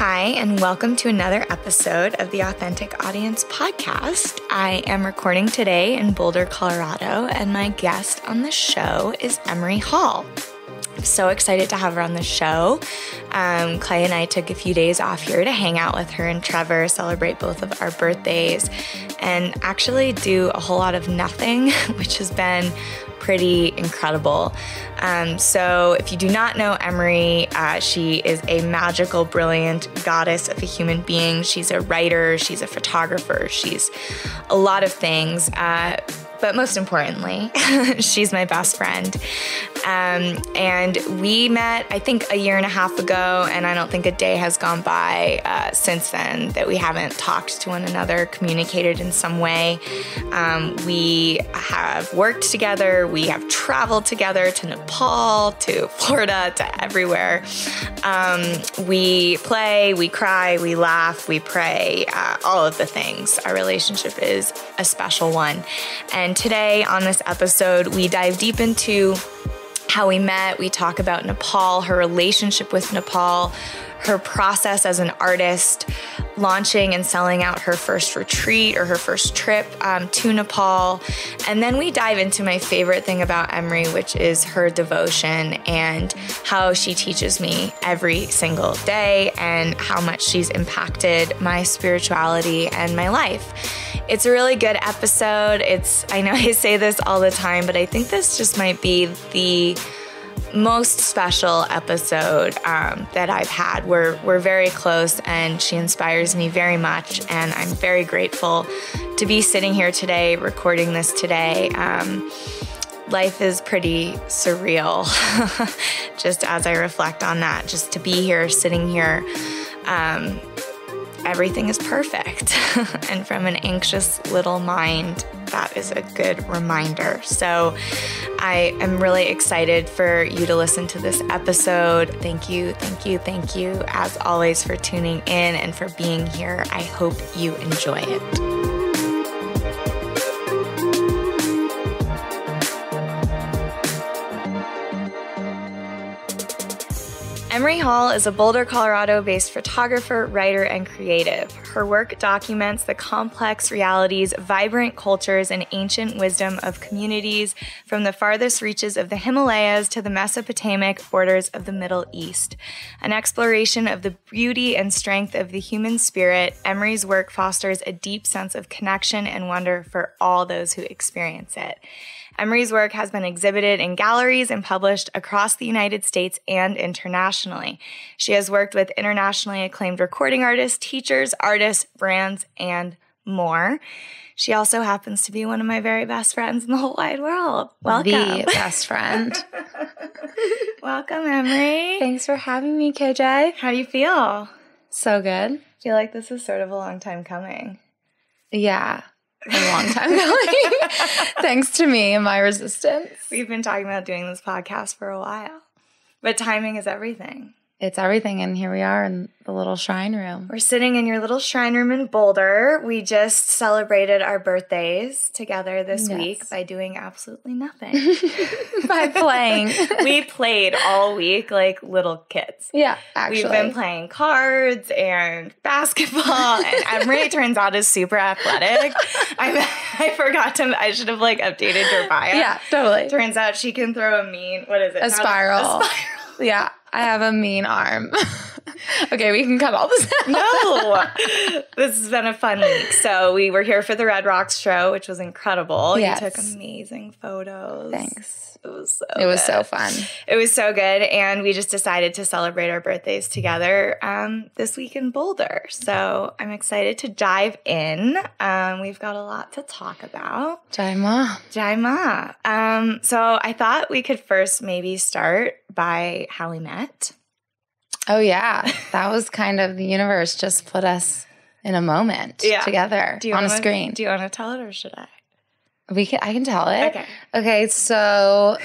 Hi, and welcome to another episode of the Authentic Audience podcast. I am recording today in Boulder, Colorado, and my guest on the show is Emory Hall. I'm so excited to have her on the show. Clay and I took a few days off here to hang out with her and Trevor, celebrate both of our birthdays, and actually do a whole lot of nothing, which has been pretty incredible. So if you do not know Emory, she is a magical, brilliant goddess of a human being. She's a writer, she's a photographer, she's a lot of things. But most importantly, she's my best friend. And we met, I think, a year and a half ago, and I don't think a day has gone by since then that we haven't talked to one another, communicated in some way. We have worked together. We have traveled together to Nepal, to Florida, to everywhere. We play, we cry, we laugh, we pray, all of the things. Our relationship is a special one. And today on this episode, we dive deep into how we met. We talk about Nepal, her relationship with Nepal, her process as an artist, launching and selling out her first retreat or her first trip to Nepal. And then we dive into my favorite thing about Emory, which is her devotion and how she teaches me every single day and how much she's impacted my spirituality and my life. It's a really good episode. I know I say this all the time, but I think this just might be the most special episode that I've had. We're very close, and she inspires me very much, and I'm very grateful to be sitting here today, recording this today. Life is pretty surreal, just as I reflect on that, just to be here, sitting here. Everything is perfect. And from an anxious little mind, that is a good reminder. So I am really excited for you to listen to this episode. Thank you, as always, for tuning in and for being here. I hope you enjoy it. Emory Hall is a Boulder, Colorado-based photographer, writer, and creative. Her work documents the complex realities, vibrant cultures, and ancient wisdom of communities from the farthest reaches of the Himalayas to the Mesopotamic borders of the Middle East. An exploration of the beauty and strength of the human spirit, Emory's work fosters a deep sense of connection and wonder for all those who experience it. Emory's work has been exhibited in galleries and published across the United States and internationally. She has worked with internationally acclaimed recording artists, teachers, artists, brands, and more. She also happens to be one of my very best friends in the whole wide world. Welcome. The best friend. Welcome, Emory. Thanks for having me, KJ. How do you feel? So good. I feel like this is sort of a long time coming. Yeah. A long time going. Thanks to me and my resistance. We've been talking about doing this podcast for a while, but timing is everything. It's everything, and here we are in the little shrine room. We're sitting in your little shrine room in Boulder. We just celebrated our birthdays together this week by doing absolutely nothing. By playing. We played all week like little kids. Yeah, actually. We've been playing cards and basketball, and Emory turns out is super athletic. I should have updated your bio. Yeah, totally. Turns out she can throw a spiral. Yeah, I have a mean arm. Okay, we can cut all this out. No, this has been a fun week. So we were here for the Red Rocks show, which was incredible. Yes. You took amazing photos. Thanks. It was so fun. It was so good, and we just decided to celebrate our birthdays together this week in Boulder. So I'm excited to dive in. We've got a lot to talk about. Jai Ma. So I thought we could first maybe start by how we met. Oh, yeah. That was kind of the universe just put us in a moment together on a screen. Do you want to tell it, or should I? I can tell it. Okay, so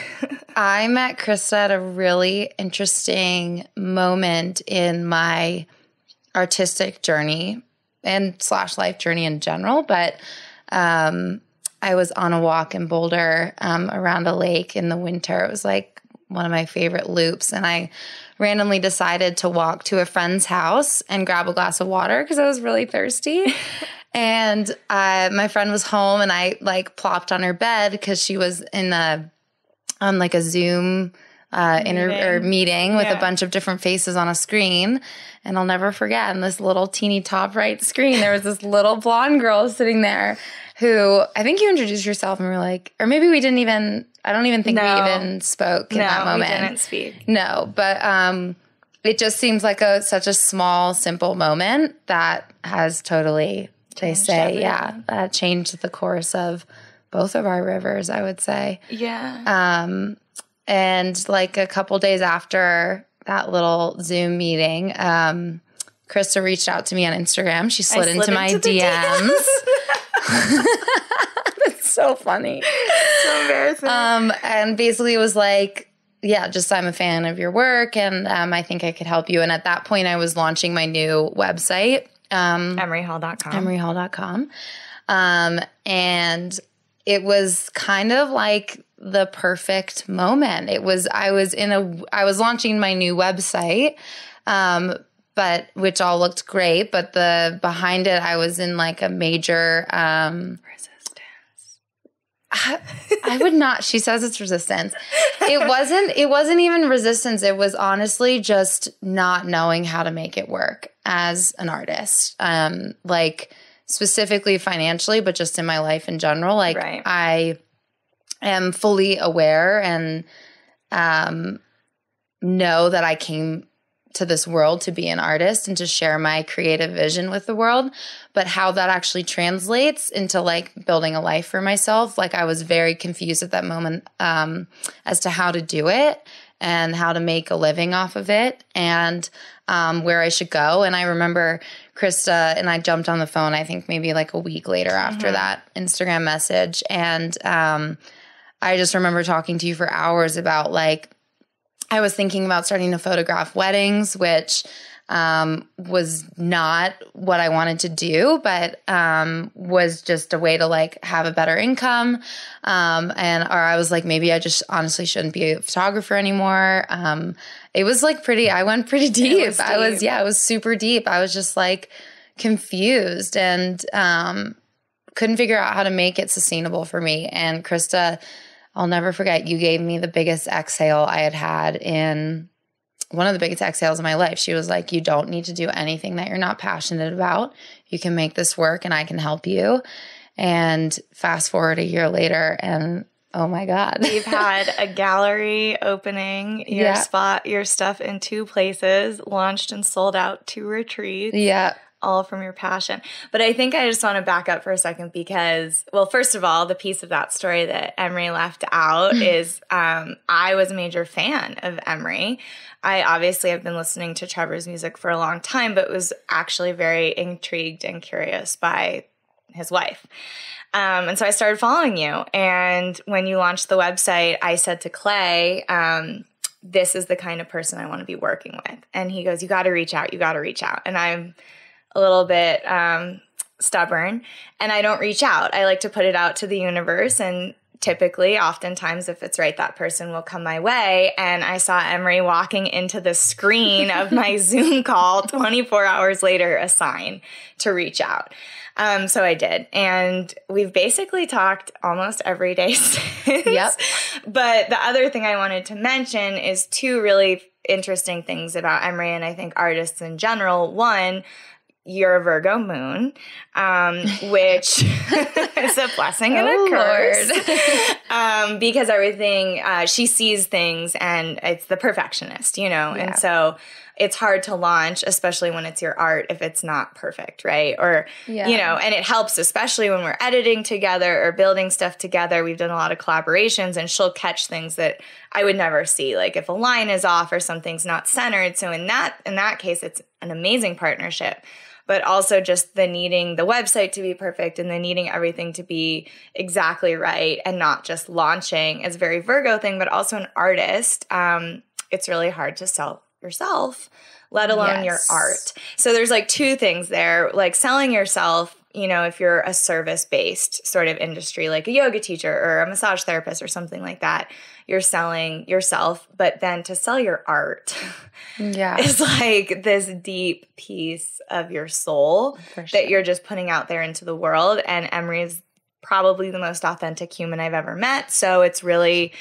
I met Krista at a really interesting moment in my artistic journey and / life journey in general. But I was on a walk in Boulder around a lake in the winter. It was one of my favorite loops. And I randomly decided to walk to a friend's house and grab a glass of water because I was really thirsty. And my friend was home, and I like plopped on her bed because she was on like a Zoom meeting with a bunch of different faces on a screen. And I'll never forget, in this little teeny top right screen, there was this little blonde girl sitting there who, I think you introduced yourself and we were like, or maybe we didn't even, I don't even think we even spoke in that moment. No, we didn't speak. No, but it just seems like such a small, simple moment that has totally, they say, that changed the course of both of our rivers, I would say. Yeah. And like a couple days after that little Zoom meeting, Krista reached out to me on Instagram. She slid into my DMs. That's so funny. So embarrassing. And basically was like, yeah, just I'm a fan of your work, and I think I could help you. And at that point, I was launching my new website. Emoryhall.com. Emoryhall.com. And it was kind of like the perfect moment. I was launching my new website, but which all looked great, but behind it, I was in like a major, resistance. I would not, she says it's resistance. It wasn't even resistance. It was honestly just not knowing how to make it work as an artist. Like specifically financially, but just in my life in general. Like I am fully aware and know that I came to this world to be an artist and to share my creative vision with the world, but how that actually translates into like building a life for myself. Like I was very confused at that moment as to how to do it and how to make a living off of it and where I should go. And I remember Krista and I jumped on the phone, I think maybe like a week later after that Instagram message. And I just remember talking to you for hours about like, I was thinking about starting to photograph weddings, which was not what I wanted to do, but was just a way to like have a better income. Or I was like, maybe I just honestly shouldn't be a photographer anymore. It was like I went pretty deep. It was super deep. I was just like confused and couldn't figure out how to make it sustainable for me. And Krista, I'll never forget, you gave me the biggest exhale I had in one of the biggest exhales of my life. She was like, you don't need to do anything that you're not passionate about. You can make this work and I can help you. And fast forward a year later and oh my God. We've had a gallery opening, your stuff in 2 places, launched and sold out 2 retreats. Yeah. All from your passion. But I think I just want to back up for a second because, well, first of all, the piece of that story that Emory left out is I was a major fan of Emory. I obviously have been listening to Trevor's music for a long time, but was actually very intrigued and curious by his wife. And so I started following you. And when you launched the website, I said to Clay, this is the kind of person I want to be working with. And he goes, you got to reach out. And I'm a little bit stubborn and I don't reach out. I like to put it out to the universe, and typically, oftentimes, if it's right, that person will come my way. And I saw Emory walking into the screen of my Zoom call 24 hours later, a sign to reach out. So I did. And we've basically talked almost every day since. Yep. But the other thing I wanted to mention is 2 really interesting things about Emory, and I think artists in general. One, you're a Virgo moon, which is a blessing and a curse. Because everything, she sees things and it's the perfectionist, and so it's hard to launch, especially when it's your art, if it's not perfect, right? Or, and it helps, especially when we're editing together or building stuff together. We've done a lot of collaborations and she'll catch things that I would never see, like if a line is off or something's not centered. So in that case, it's an amazing partnership. But also just the needing the website to be perfect and the needing everything to be exactly right and not just launching is a very Virgo thing, but also an artist. It's really hard to sell yourself, let alone your art. So there's like 2 things there. Like selling yourself, if you're a service-based sort of industry, like a yoga teacher or a massage therapist or something like that, you're selling yourself. But then to sell your art is like this deep piece of your soul that you're just putting out there into the world. And Emory's probably the most authentic human I've ever met. So it's really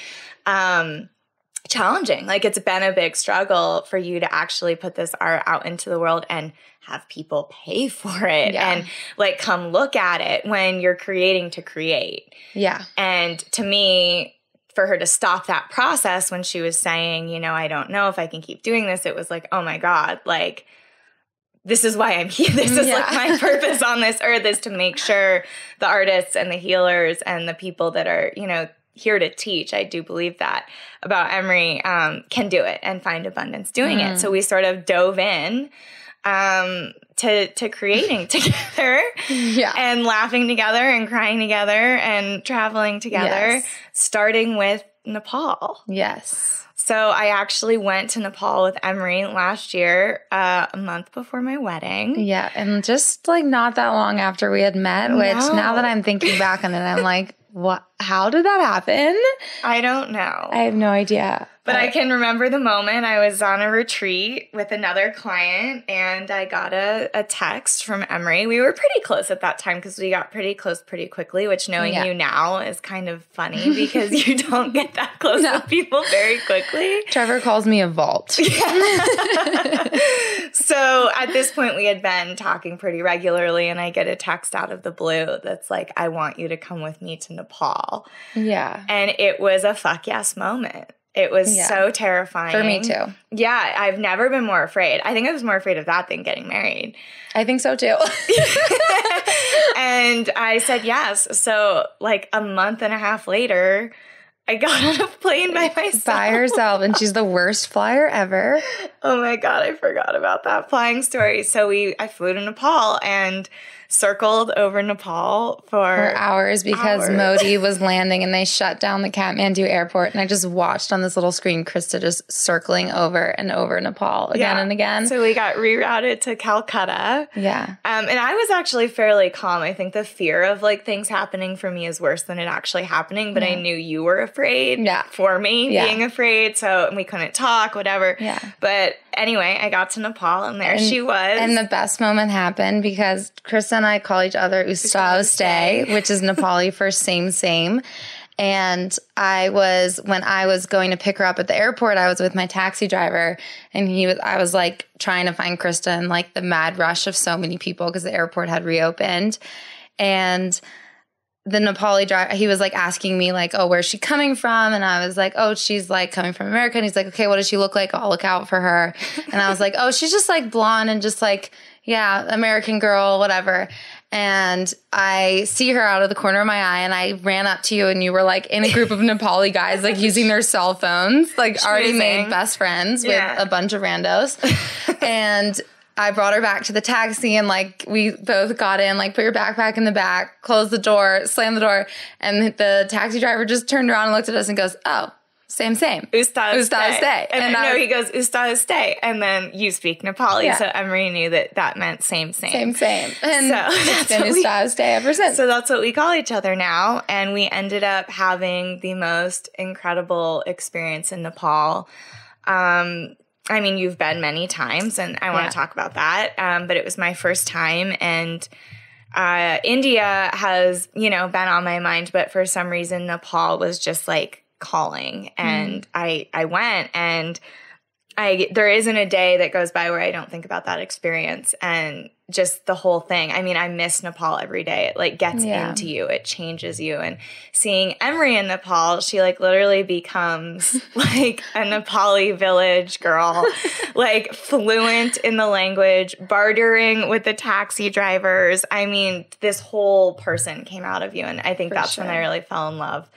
challenging. Like, it's been a big struggle for you to actually put this art out into the world and have people pay for it and like come look at it when you're creating to create. Yeah. And to me, for her to stop that process when she was saying, I don't know if I can keep doing this, it was like, oh my God, like, this is why I'm here. This is like my purpose on this earth, is to make sure the artists and the healers and the people that are, here to teach, I do believe that about Emory, can do it and find abundance doing it. So we sort of dove in to creating together and laughing together and crying together and traveling together, starting with Nepal. Yes. So I actually went to Nepal with Emory last year, a month before my wedding. Yeah, and just like not that long after we had met, which now that I'm thinking back on it, I'm like, what? How did that happen? I don't know. I have no idea. But I can remember the moment I was on a retreat with another client and I got a text from Emory. We were pretty close at that time because we got pretty close pretty quickly, which knowing you now is kind of funny because you don't get that close with people very quickly. Trevor calls me a vault. So at this point we had been talking pretty regularly and I get a text out of the blue that's like, I want you to come with me to Nepal. Yeah. And it was a fuck yes moment. It was so terrifying. For me too. Yeah, I've never been more afraid. I think I was more afraid of that than getting married. I think so too. And I said yes. So like a month and a half later, I got on a plane by myself. By herself, and she's the worst flyer ever. Oh my God, I forgot about that flying story. So I flew to Nepal and circled over Nepal for hours because Modi was landing and they shut down the Kathmandu airport. And I just watched on this little screen Krista just circling over and over Nepal again and again. So we got rerouted to Calcutta. Yeah. And I was actually fairly calm. I think the fear of like things happening for me is worse than it actually happening. But I knew you were afraid for me being afraid. So we couldn't talk, whatever. Yeah. But anyway, I got to Nepal and there she was. And the best moment happened because Krista and I call each other Ustao Stay, which is Nepali for same. And when I was going to pick her up at the airport, I was with my taxi driver and I was like trying to find Krista in like the mad rush of so many people because the airport had reopened. And the Nepali driver, he was like asking me like, oh, where's she coming from? And I was like, oh, she's like coming from America. And he's like, okay, what does she look like? I'll look out for her. And I was like, oh, she's just like blonde and just like, American girl, whatever. And I see her out of the corner of my eye and I ran up to you and you were like in a group of Nepali guys, like using their cell phones, like already made best friends with a bunch of randos. And I brought her back to the taxi and like we both got in, like put your backpack in the back, closed the door, slammed the door. And the taxi driver just turned around and looked at us and goes, oh, same. Ustao Stay. And he goes, Ustao Stay. And then you speak Nepali. So Emory knew that meant same. Same. And it's been Ustao Stay ever since. So that's what we call each other now. And we ended up having the most incredible experience in Nepal. I mean, you've been many times, and I want to talk about that. But it was my first time, and India has, been on my mind. But for some reason, Nepal was just like calling, and I went, and there isn't a day that goes by where I don't think about that experience and just the whole thing. I mean, I miss Nepal every day. It like gets into you. It changes you. And seeing Emory in Nepal, she like literally becomes like a Nepali village girl, like fluent in the language, bartering with the taxi drivers. I mean, this whole person came out of you. And I think that's when I really fell in love,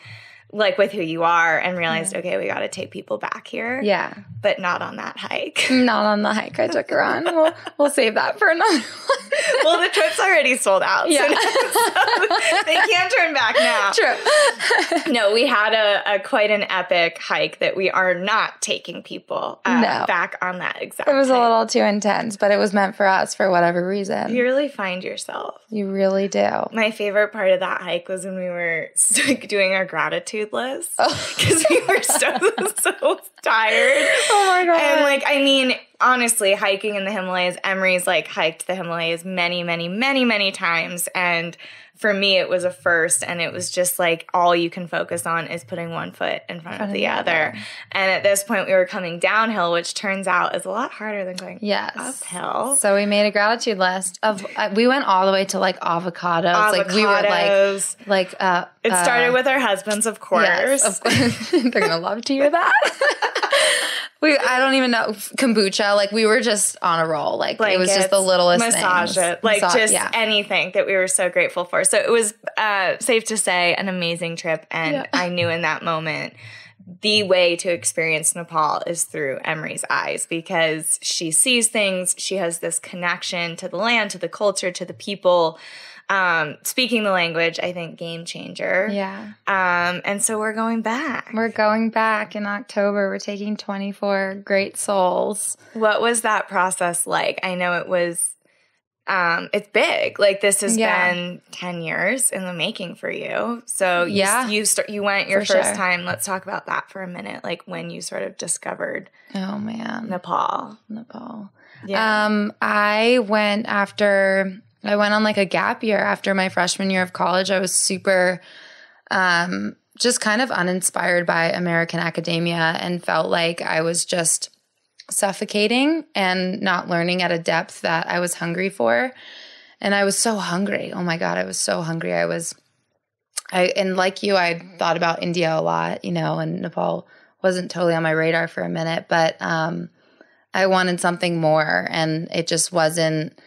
like with who you are, and realized, okay, we got to take people back here. Yeah. But not on that hike. Not on the hike I took her on. We'll save that for another one. Well, the trip's already sold out. Yeah. So they can't turn back now. True. No, we had a quite an epic hike that we are not taking people back on that exact It was hike. a little too intense, but it was meant for us for whatever reason. You really find yourself. You really do. My favorite part of that hike was when we were doing our gratitude list because we were so tired. Oh my God. And like, I mean, honestly, hiking in the Himalayas, Emory's like hiked the Himalayas many, many, many, many times. And for me, it was a first, and it was just like all you can focus on is putting one foot in front of the other. And at this point, we were coming downhill, which turns out is a lot harder than going uphill. So we made a gratitude list of. We went all the way to like avocados. Like we were like. It started with our husbands, of course. Yes, of course. They're gonna love to hear that. I don't even know, kombucha, like we were just on a roll. Like blankets, it was just the littlest massage things. It, like anything that we were so grateful for. So it was safe to say an amazing trip. And I knew in that moment the way to experience Nepal is through Emory's eyes because she sees things. She has this connection to the land, to the culture, to the people. Speaking the language, I think game changer. Yeah. And so we're going back. We're going back in October. We're taking 24 great souls. What was that process like? I know it was, it's big. Like this has been 10 years in the making for you. So you went your first time. Let's talk about that for a minute. Like when you sort of discovered Nepal. Yeah. I went on like a gap year after my freshman year of college. I was super just kind of uninspired by American academia and felt like I was just suffocating and not learning at a depth that I was hungry for. And I was so hungry. Oh my God, I was so hungry. And like you, I thought about India a lot, and Nepal wasn't totally on my radar for a minute, but I wanted something more, and it just wasn't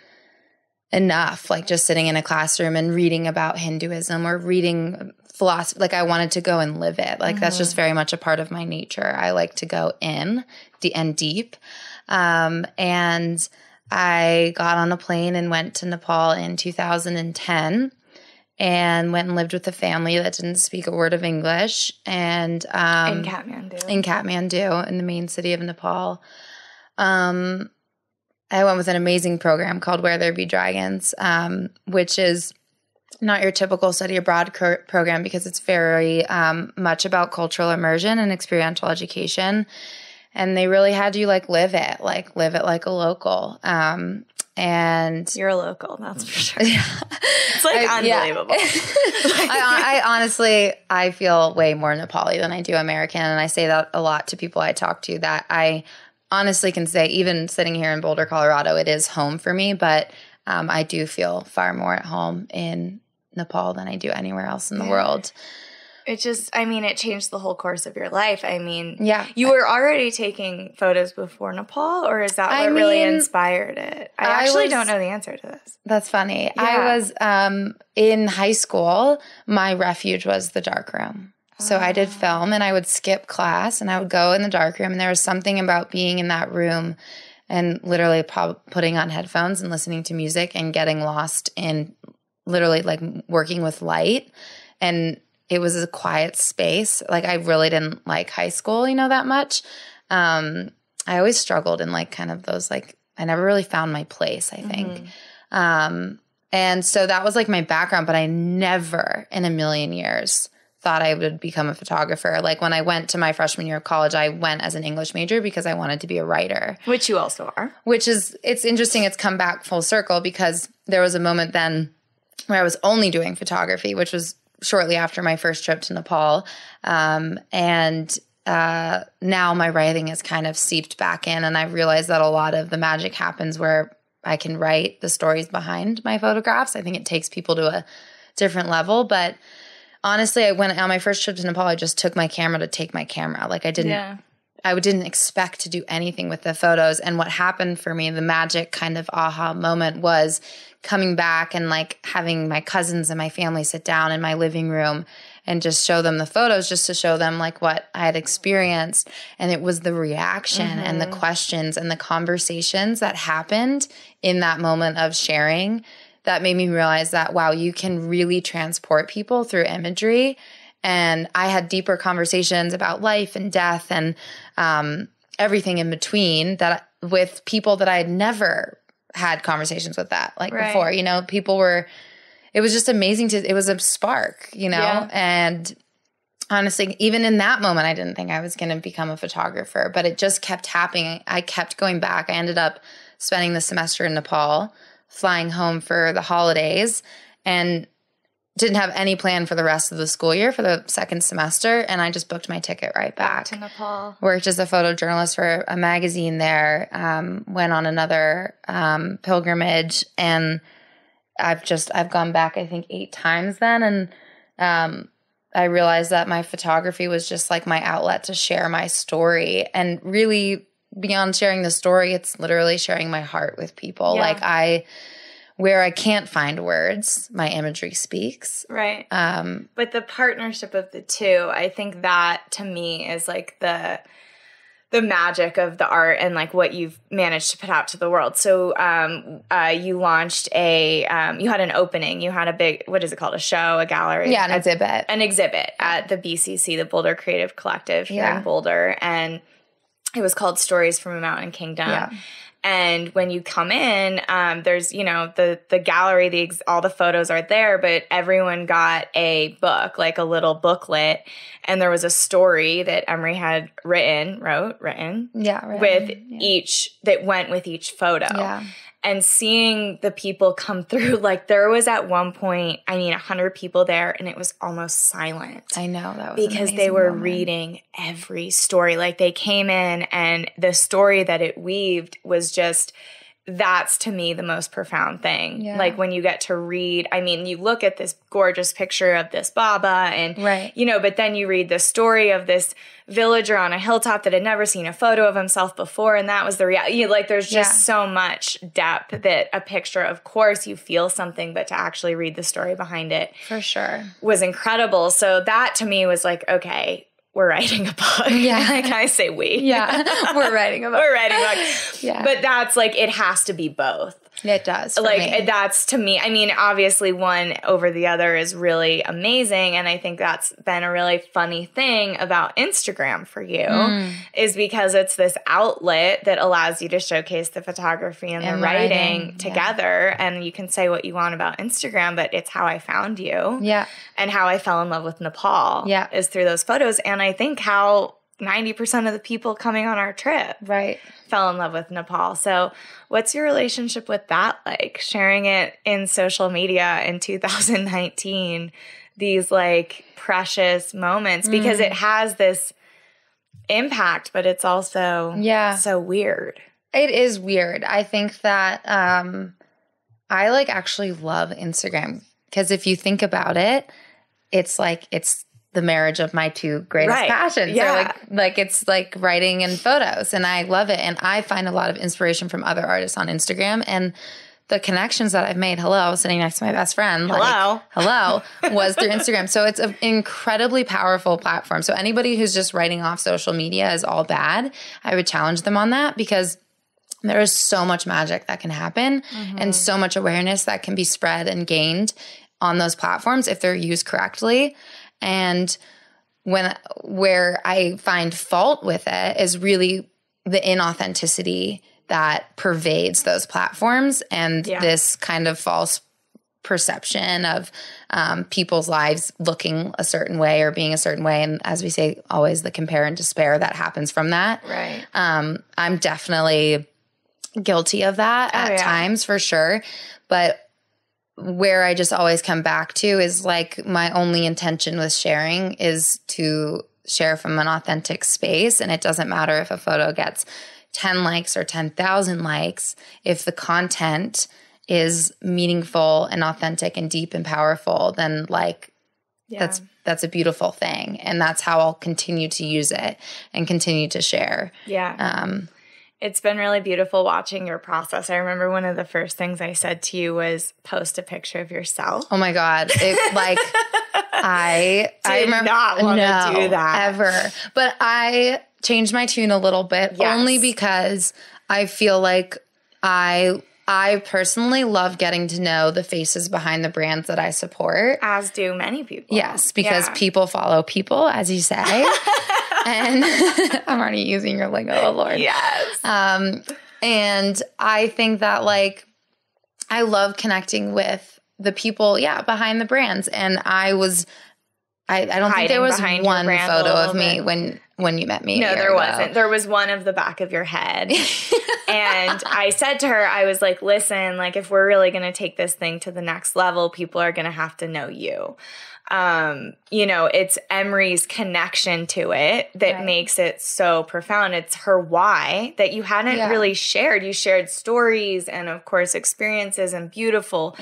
enough, like just sitting in a classroom and reading about Hinduism or reading philosophy. Like I wanted to go and live it. Like that's just very much a part of my nature. I like to go in and deep. And I got on a plane and went to Nepal in 2010 and went and lived with a family that didn't speak a word of English. And in Kathmandu. In the main city of Nepal. I went with an amazing program called Where There Be Dragons, which is not your typical study abroad program because it's very much about cultural immersion and experiential education. And they really had you live it like a local. And you're a local, that's for sure. Yeah. It's unbelievable. I honestly, I feel way more Nepali than I do American. And I say that a lot to people I talk to, that I honestly can say, even sitting here in Boulder, Colorado, it is home for me, but I do feel far more at home in Nepal than I do anywhere else in the world. It just, it changed the whole course of your life. You were already taking photos before Nepal, or is that what really inspired it? I actually don't know the answer to this. That's funny. Yeah. I was in high school, my refuge was the darkroom. So I did film, and I would skip class and I would go in the dark room, and there was something about being in that room and literally putting on headphones and listening to music and getting lost in literally working with light. And it was a quiet space. I really didn't like high school, that much. I always struggled in kind of those, I never really found my place, I think. And so that was my background, but I never in a million years thought I would become a photographer. When I went to my freshman year of college, I went as an English major because I wanted to be a writer. Which you also are. It's interesting. It's come back full circle because there was a moment then where I was only doing photography, which was shortly after my first trip to Nepal. And now my writing has kind of seeped back in, and I realized that a lot of the magic happens where I can write the stories behind my photographs. I think it takes people to a different level, but honestly, I went on my first trip to Nepal. I just took my camera to take my camera. I didn't expect to do anything with the photos. And what happened for me, the magic kind of aha moment, was coming back and having my cousins and my family sit down in my living room and just show them the photos, just to show them what I had experienced. And it was the reaction and the questions and the conversations that happened in that moment of sharing that made me realize that, wow, you can really transport people through imagery And I had deeper conversations about life and death and everything in between that with people that I had never had conversations with that before. You know, it was just amazing it was a spark, you know? Yeah. And honestly, even in that moment, I didn't think I was going to become a photographer, but it just kept happening. I kept going back. I ended up spending the semester in Nepal, flying home for the holidays, and didn't have any plan for the rest of the school year for the second semester. And I just booked my ticket right back to Nepal. Worked as a photojournalist for a magazine there, went on another pilgrimage, and I've gone back, I think 8 times then. And I realized that my photography was just like my outlet to share my story. And really beyond sharing the story, it's literally sharing my heart with people. Yeah. Where I can't find words, my imagery speaks. Right. But the partnership of the two, I think that to me is like the magic of the art and like what you've managed to put out to the world. So you launched you had an opening. You had a big, what is it called? A show, a gallery? Yeah, an exhibit at the BCC, the Boulder Creative Collective here in Boulder. And it was called Stories from a Mountain Kingdom. Yeah. And when you come in, there's, you know, the gallery, all the photos are there, but everyone got a book, like a little booklet. And there was a story that Emory had written with each, that went with each photo. Yeah. And seeing the people come through, like there was at one point, 100 people there, and it was almost silent. I know, that was because they were reading every story. Like they came in, and the story that it weaved was just, that's to me the most profound thing. Yeah. Like when you get to read, you look at this gorgeous picture of this Baba and, you know, but then you read the story of this villager on a hilltop that had never seen a photo of himself before. And that was the reality. Like there's just so much depth that a picture, of course you feel something, but to actually read the story behind it for sure was incredible. So that to me was like, okay, we're writing a book. Yeah. Can I say we? Yeah. We're writing a book. We're writing a book. Yeah. But that's like, it has to be both. It does. That's to me, obviously one over the other is really amazing. And I think that's been a really funny thing about Instagram for you is because it's this outlet that allows you to showcase the photography and the writing together. Yeah. And you can say what you want about Instagram, but it's how I found you. Yeah. And how I fell in love with Nepal is through those photos. And I think how 90% of the people coming on our trip fell in love with Nepal. So what's your relationship with that like? Sharing it in social media in 2019, these like precious moments, because it has this impact, but it's also so weird. It is weird. I think that I like actually love Instagram because if you think about it, it's like it's the marriage of my two greatest passions. Yeah. Like it's like writing and photos, and I love it. And I find a lot of inspiration from other artists on Instagram, and the connections that I've made. I was sitting next to my best friend. Hello, was through Instagram. So it's an incredibly powerful platform. So anybody who's just writing off social media as all bad, I would challenge them on that because there is so much magic that can happen and so much awareness that can be spread and gained on those platforms if they're used correctly. And where I find fault with it is really the inauthenticity that pervades those platforms and this kind of false perception of people's lives looking a certain way or being a certain way. And as we say, always the compare and despair that happens from that. Right. I'm definitely guilty of that at times for sure. But where I just always come back to is like my only intention with sharing is to share from an authentic space. And it doesn't matter if a photo gets 10 likes or 10,000 likes. If the content is meaningful and authentic and deep and powerful, then like that's a beautiful thing. And that's how I'll continue to use it and continue to share. Yeah. It's been really beautiful watching your process. I remember one of the first things I said to you was post a picture of yourself. Oh my God. It like I remember not want to do that ever. But I changed my tune a little bit only because I feel like I I personally love getting to know the faces behind the brands that I support. As do many people. Yes, because people follow people, as you say. And I'm already using your lingo, oh Lord. Yes. And I think that, like, I love connecting with the people, behind the brands. And I don't think there was one photo of me when you met me. No, there wasn't. There was one of the back of your head. And I said to her, I was like, listen, like, if we're really going to take this thing to the next level, people are going to have to know you. It's Emory's connection to it that makes it so profound. It's her why that you hadn't really shared. You shared stories and, of course, experiences and beautiful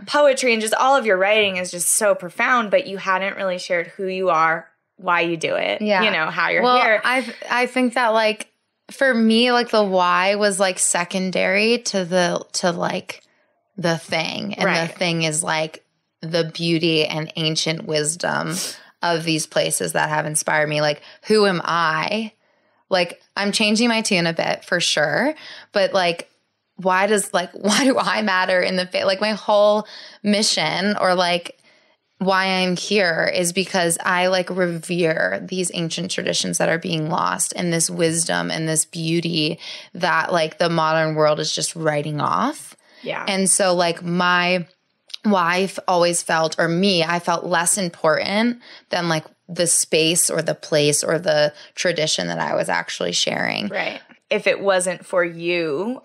poetry, and just all of your writing is just so profound, but you hadn't really shared who you are, why you do it, how you're here. I think that, like, for me, like, the why was, like, secondary to the thing. And the thing is, like, the beauty and ancient wisdom of these places that have inspired me. Like, who am I? Like, I'm changing my tune a bit for sure, but, like, why do I matter in the like, my whole mission, or, like, why I'm here is because I, like, revere these ancient traditions that are being lost, and this wisdom and this beauty that, like, the modern world is just writing off. Yeah. And so, like, my wife always felt, or me, I felt less important than, like, the space or the place or the tradition that I was actually sharing. Right. If it wasn't for you,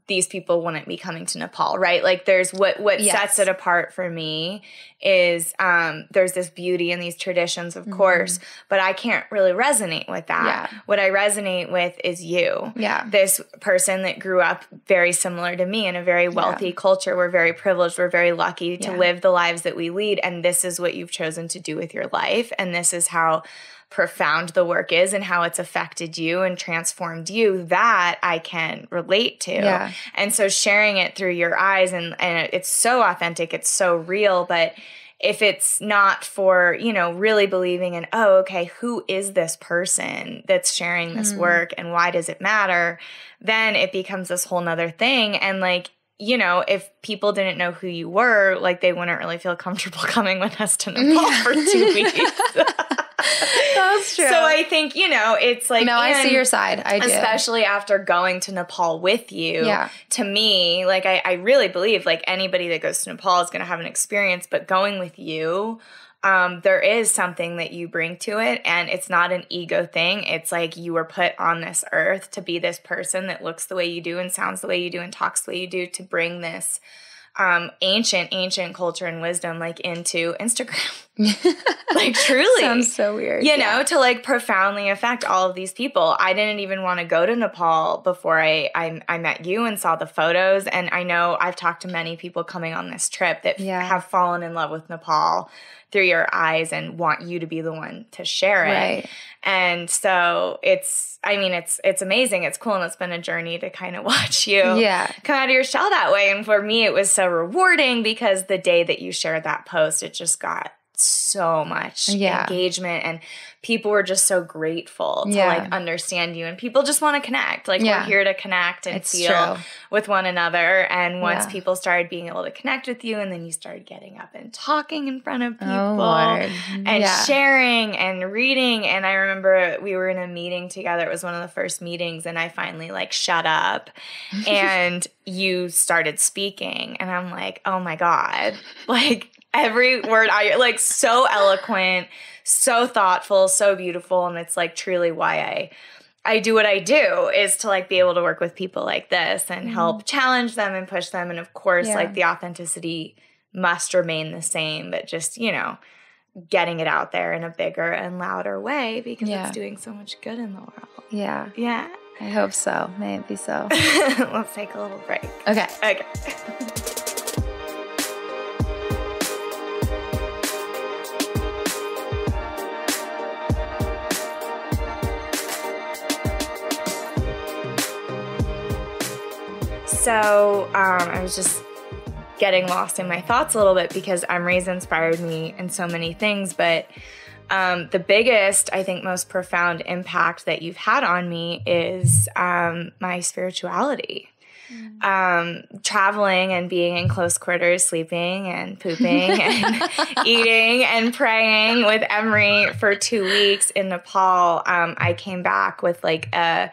these people wouldn't be coming to Nepal, right? Like, there's what sets it apart for me is there's this beauty in these traditions, of course, but I can't really resonate with that. Yeah. What I resonate with is you. Yeah. This person that grew up very similar to me in a very wealthy culture. We're very privileged. We're very lucky to live the lives that we lead. And this is what you've chosen to do with your life. And this is how profound the work is and how it's affected you and transformed you, that I can relate to. Yeah. And so sharing it through your eyes, and it's so authentic, it's so real, but if it's not for, really believing in, who is this person that's sharing this work and why does it matter, then it becomes this whole nother thing. And, like, if people didn't know who you were, like, they wouldn't really feel comfortable coming with us to Nepal for 2 weeks. That's true. So I think, it's like... No, I see your side. I do. Especially after going to Nepal with you. Yeah. To me, like, I really believe, like, anybody that goes to Nepal is going to have an experience, but going with you, there is something that you bring to it, and it's not an ego thing. It's like you were put on this earth to be this person that looks the way you do and sounds the way you do and talks the way you do, to bring this ancient culture and wisdom, like, into Instagram. Like, truly. Sounds so weird. To, like, profoundly affect all of these people. I didn't even want to go to Nepal before I met you and saw the photos. And I know I've talked to many people coming on this trip that have fallen in love with Nepal through your eyes and want you to be the one to share it. Right. And so it's amazing. It's cool. And it's been a journey to kind of watch you come out of your shell that way. And for me, it was so rewarding because the day that you shared that post, it just got so much engagement, and people were just so grateful to like understand you, and people just want to connect. Like we're here to connect and feel with one another. And once people started being able to connect with you, and then you started getting up and talking in front of people and sharing and reading. And I remember we were in a meeting together. It was one of the first meetings, and I finally like shut up and you started speaking, and I'm like, oh my God, like every word like so eloquent, so thoughtful, so beautiful. And it's like truly why I do what I do, is to like be able to work with people like this and help challenge them and push them. And of course, like the authenticity must remain the same, but just, you know, getting it out there in a bigger and louder way because it's doing so much good in the world. Yeah. Yeah. I hope so. May it be so. Let's take a little break. Okay. Okay. So I was just getting lost in my thoughts a little bit because Emory's inspired me in so many things. But the biggest, I think, most profound impact that you've had on me is my spirituality. traveling and being in close quarters, sleeping and pooping and eating and praying with Emory for 2 weeks in Nepal. I came back with like I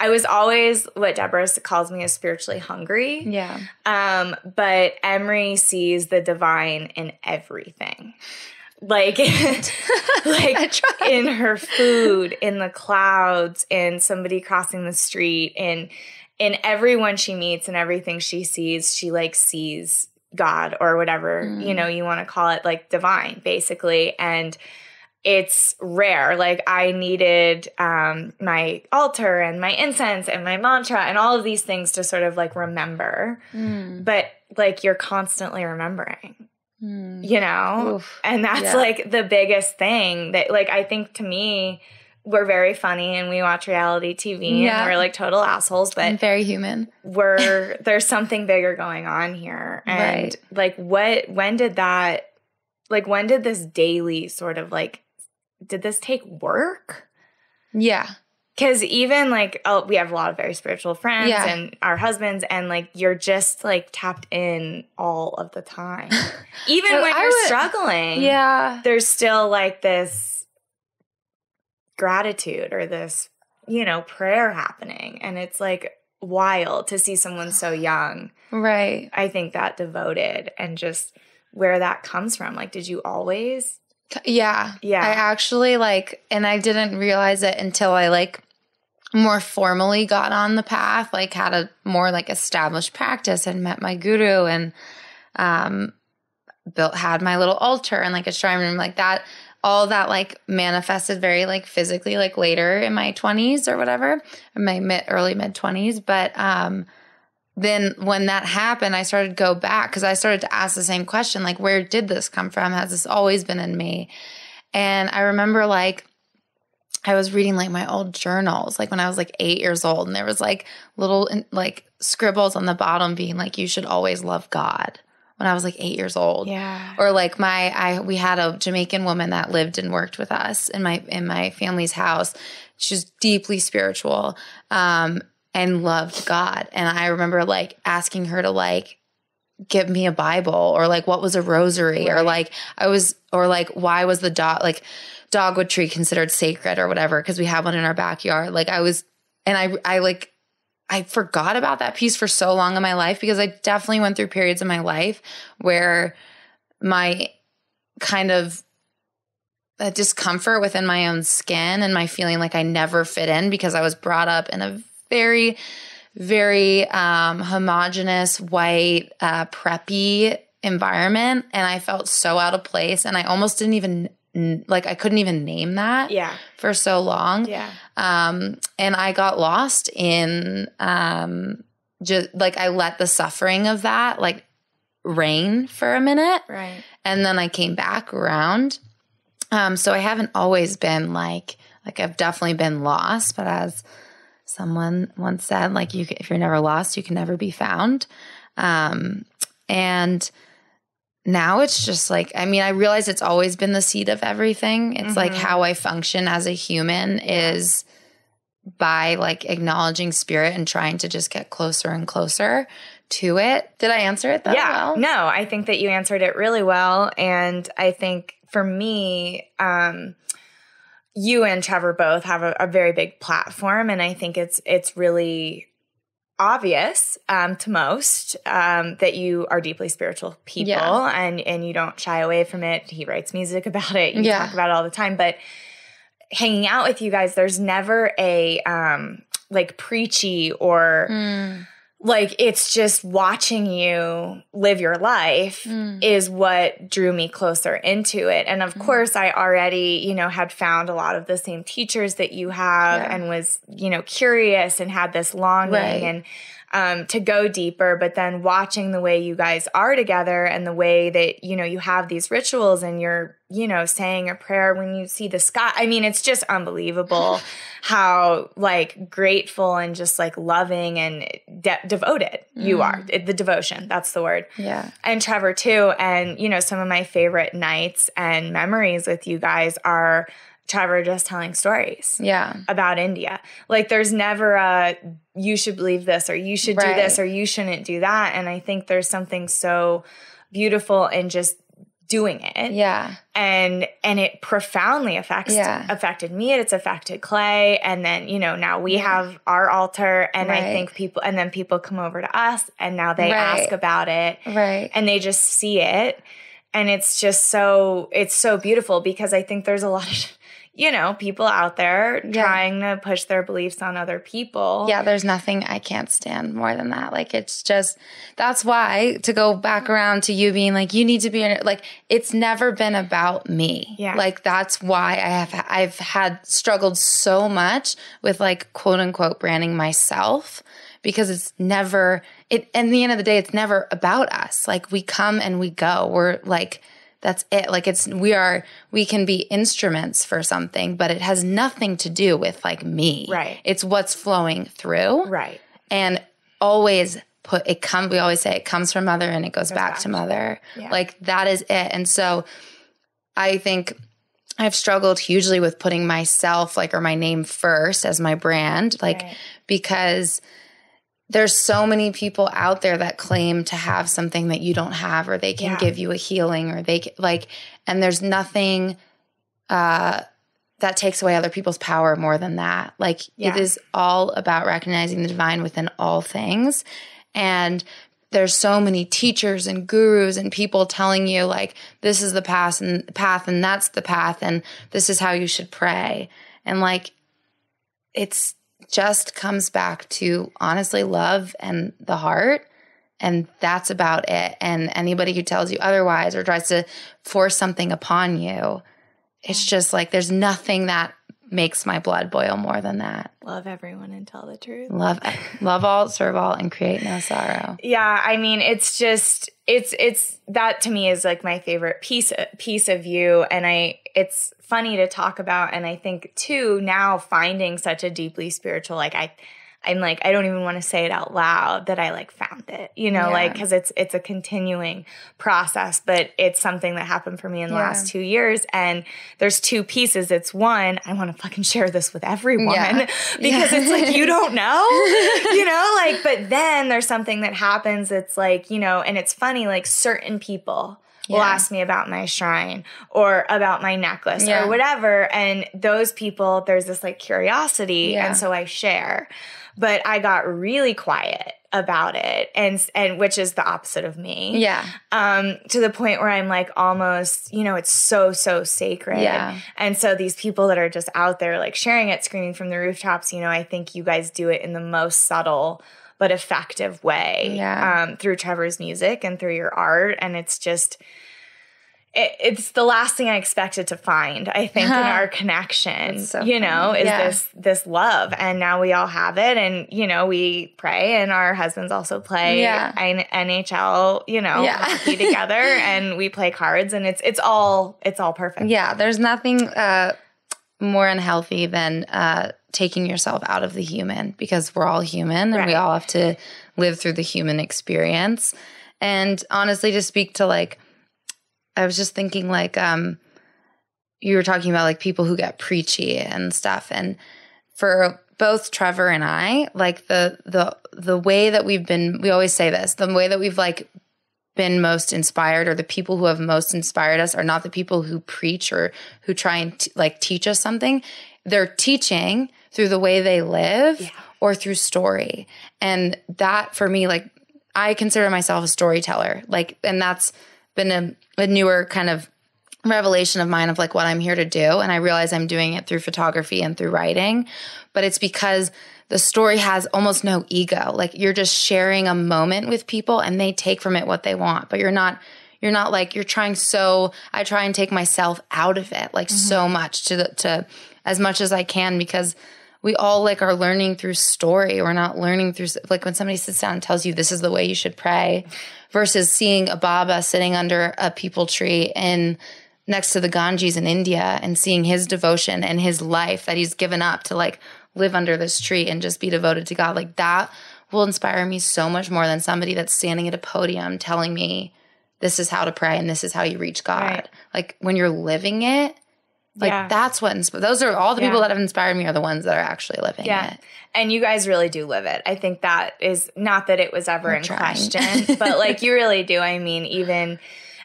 was always what Deborah calls me, a spiritually hungry. Yeah. But Emory sees the divine in everything. Like in her food, in the clouds, in somebody crossing the street, in everyone she meets and everything she sees, she like sees God or whatever, you want to call it, like divine, basically. And it's rare. Like I needed my altar and my incense and my mantra and all of these things to sort of like remember. But like you're constantly remembering. Oof. And that's like the biggest thing that, like, I think to me, we're very funny and we watch reality TV and we're like total assholes, but I'm very human. There's something bigger going on here. And like, when did this daily sort of like, did this take work? Yeah. Because even like, we have a lot of very spiritual friends and our husbands, and like you're just like tapped in all of the time. Even when you're struggling, there's still like this gratitude or this, prayer happening. And it's like wild to see someone so young. Right. I think that devoted and just where that comes from. Like, did you always? Yeah. I actually and I didn't realize it until I more formally got on the path, had a more established practice and met my guru and had my little altar and a shrine room like that. All that manifested very physically later in my 20s or whatever, in my early mid 20s. But then when that happened, I started to go back because I started to ask the same question, where did this come from? Has this always been in me? And I remember I was reading my old journals, when I was 8 years old, and there was little scribbles on the bottom being you should always love God, when I was 8 years old. Yeah. Or we had a Jamaican woman that lived and worked with us in my family's house. She was deeply spiritual, and loved God. And I remember asking her to give me a Bible, or what was a rosary, or why was the dogwood tree considered sacred or whatever, because we have one in our backyard. I forgot about that piece for so long in my life, because I definitely went through periods in my life where my kind of discomfort within my own skin and my feeling I never fit in, because I was brought up in a very, very homogenous, white, preppy environment. And I felt so out of place, and I almost didn't even I couldn't even name that for so long. Yeah. And I got lost in just I let the suffering of that reign for a minute. Right. And then I came back around. So I haven't always been I've definitely been lost, but as someone once said, if you're never lost, you can never be found. And now it's just I realize it's always been the seed of everything. It's how I function as a human is by acknowledging spirit and trying to just get closer and closer to it. Did I answer it that well? No, I think that you answered it really well. And I think for me, you and Trevor both have a very big platform. And I think it's really obvious to most that you are deeply spiritual people and you don't shy away from it. He writes music about it. You talk about it all the time. But hanging out with you guys, there's never a preachy or it's just watching you live your life is what drew me closer into it. And of course, I already, had found a lot of the same teachers that you have and was, curious and had this longing and to go deeper. But then watching the way you guys are together and the way that, you have these rituals and you're, saying a prayer when you see the sky. I mean, it's just unbelievable how grateful and just loving and devoted you are. The devotion, that's the word. Yeah. And Trevor too. And, some of my favorite nights and memories with you guys are Trevor just telling stories Yeah. about India. Like there's never a, you should believe this or you should do this or you shouldn't do that. And I think there's something so beautiful in just doing it. Yeah. And it profoundly affected me. It's affected Clay. And then, you know, now we have our altar and I think people come over to us and now they ask about it. Right. And they just see it. And it's just it's so beautiful because I think there's a lot of, you know, people out there trying to push their beliefs on other people. Yeah, there's nothing I can't stand more than that. Like, it's just, that's why, to go back around to you being like, you need to be, like, it's never been about me. Yeah. Like, that's why I've had struggled so much with, like, quote unquote we myself, because it's never, at the end of the day, it's never about us. Like, we come and we go. We're like, that's it. Like we can be instruments for something, but it has nothing to do with like me. Right. It's what's flowing through. Right. And always we always say it comes from mother and it goes back to mother. Yeah. Like that is it. And so I think I've struggled hugely with putting myself or my name first as my brand, because there's so many people out there that claim to have something that you don't have, or they can give you a healing, or they and there's nothing that takes away other people's power more than that. It is all about recognizing the divine within all things. And there's so many teachers and gurus and people telling you this is the path and that's the path and this is how you should pray. And it's just comes back to honestly love and the heart, and that's about it. And anybody who tells you otherwise or tries to force something upon you, it's just there's nothing that makes my blood boil more than that. Love everyone and tell the truth. Love all, serve all, and create no sorrow. Yeah, I mean, it's just it's that to me is my favorite piece of you, and it's funny to talk about, and I think too now finding such a deeply spiritual I'm I don't even want to say it out loud that I found it, you know, because it's a continuing process, but it's something that happened for me in the last 2 years. And there's two pieces. It's one, I want to fucking share this with everyone because it's you don't know, you know, but then there's something that happens. It's you know, and it's funny, certain people will ask me about my shrine or about my necklace or whatever. And those people, there's this curiosity. And so I share. But I got really quiet about it, and which is the opposite of me. Yeah. To the point where I'm almost, you know, it's so sacred. Yeah. And so these people that are just out there sharing it, screaming from the rooftops, you know, I think you guys do it in the most subtle but effective way. Yeah. Through Trevor's music and through your art, and it's just. It's the last thing I expected to find, I think, in our connection, so you know, is this love. And now we all have it. And, you know, we pray, and our husbands also play NHL, you know, hockey together, and we play cards, and it's all perfect. Yeah. There's nothing more unhealthy than taking yourself out of the human, because we're all human and we all have to live through the human experience. And honestly, to speak to I was just thinking you were talking about people who get preachy and stuff. And for both Trevor and I, the way that we always say this, the way that we've been most inspired, or the people who have most inspired us, are not the people who preach or who try and teach us something. They're teaching through the way they live or through story. And that for me, I consider myself a storyteller, and that's been a newer kind of revelation of mine of what I'm here to do. And I realize I'm doing it through photography and through writing, but it's because the story has almost no ego. You're just sharing a moment with people and they take from it what they want, but you're not you're trying. So I try and take myself out of it, so much to as much as I can, because we all are learning through story. We're not learning through when somebody sits down and tells you this is the way you should pray, versus seeing a Baba sitting under a peepal tree next to the Ganges in India and seeing his devotion and his life that he's given up to live under this tree and just be devoted to God. That will inspire me so much more than somebody that's standing at a podium telling me this is how to pray and this is how you reach God. Right. When you're living it, Like that's what those are all the people that have inspired me are the ones that are actually living it. And you guys really do live it. I think that is not that it was ever in question, but like you really do. I mean, even,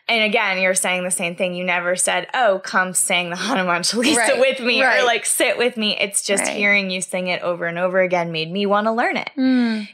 and again, you're saying the same thing. You never said, oh, come sing the Hanuman Chalisa with me or like sit with me. It's just hearing you sing it over and over again made me want to learn it,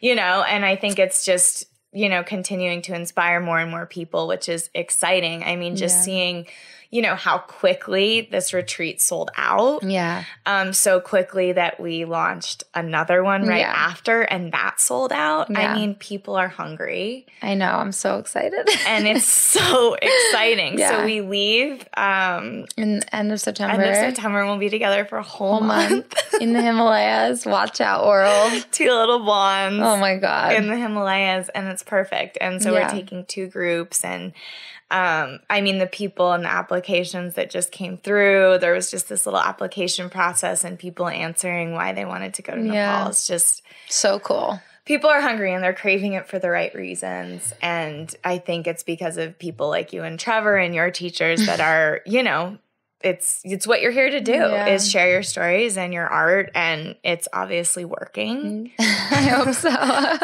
you know? And I think it's just, you know, continuing to inspire more and more people, which is exciting. I mean, just seeing, you know, how quickly this retreat sold out. Yeah. So quickly that we launched another one right after and that sold out. Yeah. I mean, people are hungry. I know. I'm so excited. And it's so exciting. So we leave in end of September. End of September, and we'll be together for a whole month. In the Himalayas. Watch out, world. 2 little blondes. Oh my God. In the Himalayas, and it's perfect. And so we're taking 2 groups, and I mean, the people and the applications that just came through, there was just this little application process and people answering why they wanted to go to Nepal. It's just so cool. People are hungry and they're craving it for the right reasons. And I think it's because of people like you and Trevor and your teachers that are, you know, it's what you're here to do is share your stories and your art, and it's obviously working. I hope so.